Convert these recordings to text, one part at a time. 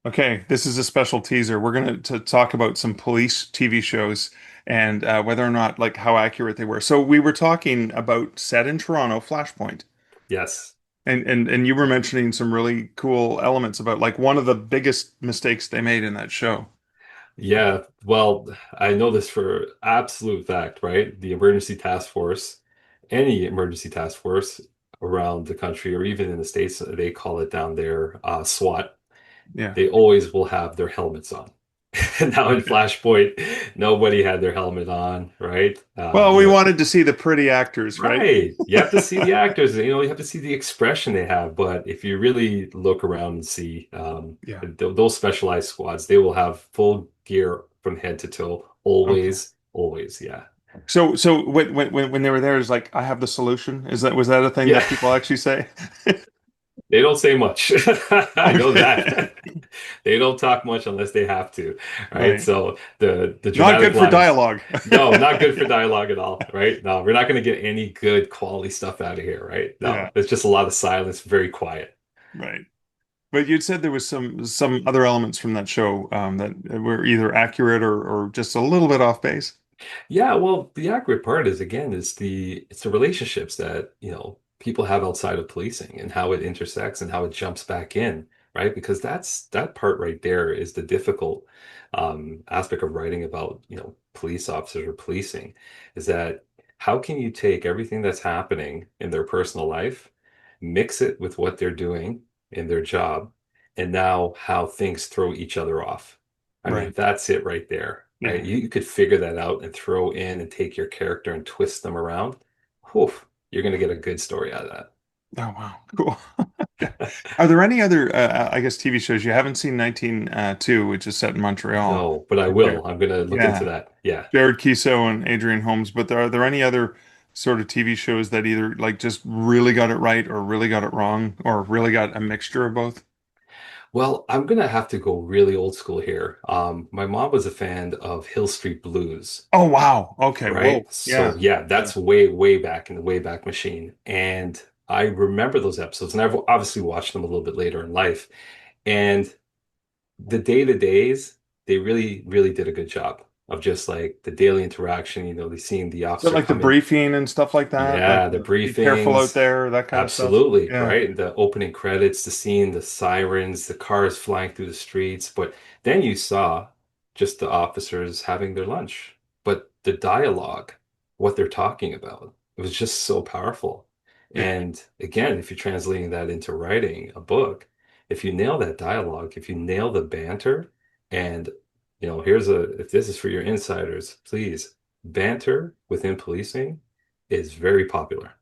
Okay, this is a special teaser. We're going to talk about some police TV shows and whether or not, like, how accurate they were. So we were talking about set in Toronto, Flashpoint, Yes. and you were mentioning some really cool elements about like one of the biggest mistakes they made in that show. Yeah. Well, I know this for absolute fact, right? The emergency task force, any emergency task force around the country or even in the States, they call it down there SWAT. Yeah. They always will have their helmets on. Now in Okay. Flashpoint, nobody had their helmet on, right? Well, we wanted to see the pretty actors, right? Right. You have to see the actors, you have to see the expression they have. But if you really look around and see Yeah. those specialized squads, they will have full gear from head to toe, Okay. always, always. Yeah. So when they were there, it's like I have the solution. Was that a thing Yeah. that people actually say? They don't say much. I know Okay. that. They don't talk much unless they have to, right? Right. So the Not dramatic good for lines, dialogue. no, not good for dialogue at all, right? No, we're not going to get any good quality stuff out of here, right? Yeah. No, it's just a lot of silence, very quiet. Right. But you'd said there was some other elements from that show that were either accurate or just a little bit off base. Yeah, well, the accurate part is again is the relationships that, people have outside of policing and how it intersects and how it jumps back in, right? Because that part right there is the difficult aspect of writing about, police officers or policing, is that how can you take everything that's happening in their personal life, mix it with what they're doing in their job, and now how things throw each other off. I mean, Right. that's it right there, right? Yeah. You could figure that out and throw in and take your character and twist them around. Whew, you're going to get a good story out of Oh wow. Cool. that. Are there any other I guess TV shows you haven't seen 1902, which is set in Montreal? No, but I With will. I'm going to look into Yeah. that. Yeah. Jared Keeso and Adrian Holmes, but are there any other sort of TV shows that either like just really got it right or really got it wrong or really got a mixture of both? Well, I'm going to have to go really old school here. My mom was a fan of Hill Street Blues, Oh wow. Okay. Whoa. right? So Yeah. yeah, Yeah. that's way, way back in the way back machine. And I remember those episodes, and I've obviously watched them a little bit later in life. And the day-to-days, they really, really did a good job of just like the daily interaction, they seeing the So officer like the come in. briefing and stuff like that, like Yeah, the be careful out briefings, there, that kind of stuff. absolutely, Yeah. right? The opening credits, the scene, the sirens, the cars flying through the streets. But then you saw just the officers having their lunch. But the dialogue, what they're talking about, it was just so powerful. Yeah. And again, if you're translating that into writing a book, if you nail that dialogue, if you nail the banter, and if this is for your insiders, please, banter within policing is very popular,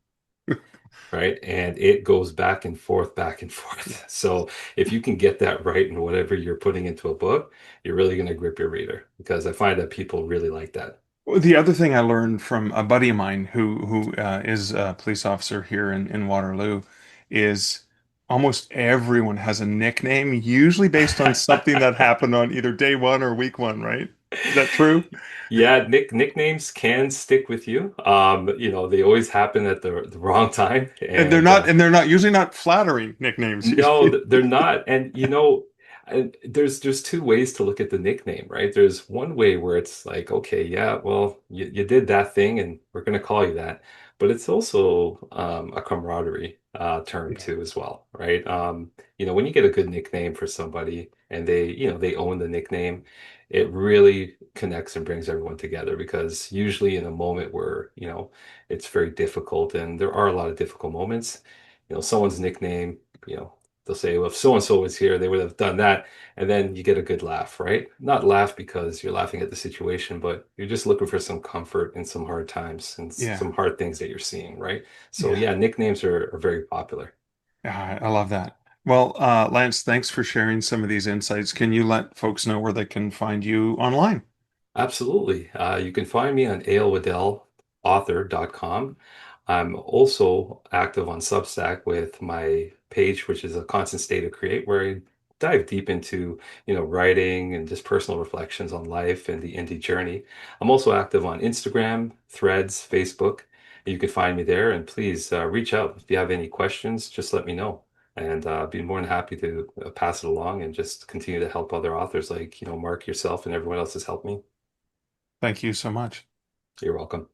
right? And it goes back and forth, back and forth. So if you can get that right in whatever you're putting into a book, you're really going to grip your reader because I find that people really like that. Well, the other thing I learned from a buddy of mine who is a police officer here in Waterloo is almost everyone has a nickname, usually based on something that happened on either day one or week one, right? Is that true? Yeah, nicknames can stick with you. They always happen at the wrong time. And they're And not and they're not usually not flattering nicknames no, usually. they're not. And there's two ways to look at the nickname, right? There's one way where it's like, okay, yeah, well, you did that thing, and we're going to call you that. But it's also a camaraderie term Yeah. too, as well, right? When you get a good nickname for somebody and they own the nickname, it really connects and brings everyone together because usually in a moment where, it's very difficult, and there are a lot of difficult moments, someone's nickname, they'll say, well, if so and so was here, they would have done that. And then you get a good laugh, right? Not laugh because you're laughing at the situation, but you're just looking for some comfort in some hard times and Yeah. some hard things that you're seeing, right? So, Yeah. yeah, nicknames are very popular. Yeah, I love that. Well, Lance, thanks for sharing some of these insights. Can you let folks know where they can find you online? Absolutely. You can find me on alwadelauthor.com. I'm also active on Substack with my page, which is a constant state of create, where I dive deep into, writing and just personal reflections on life and the indie journey. I'm also active on Instagram, Threads, Facebook. You can find me there, and please reach out if you have any questions. Just let me know. and be more than happy to pass it along and just continue to help other authors like, Mark, yourself, and everyone else has helped me. Thank you so much. You're welcome.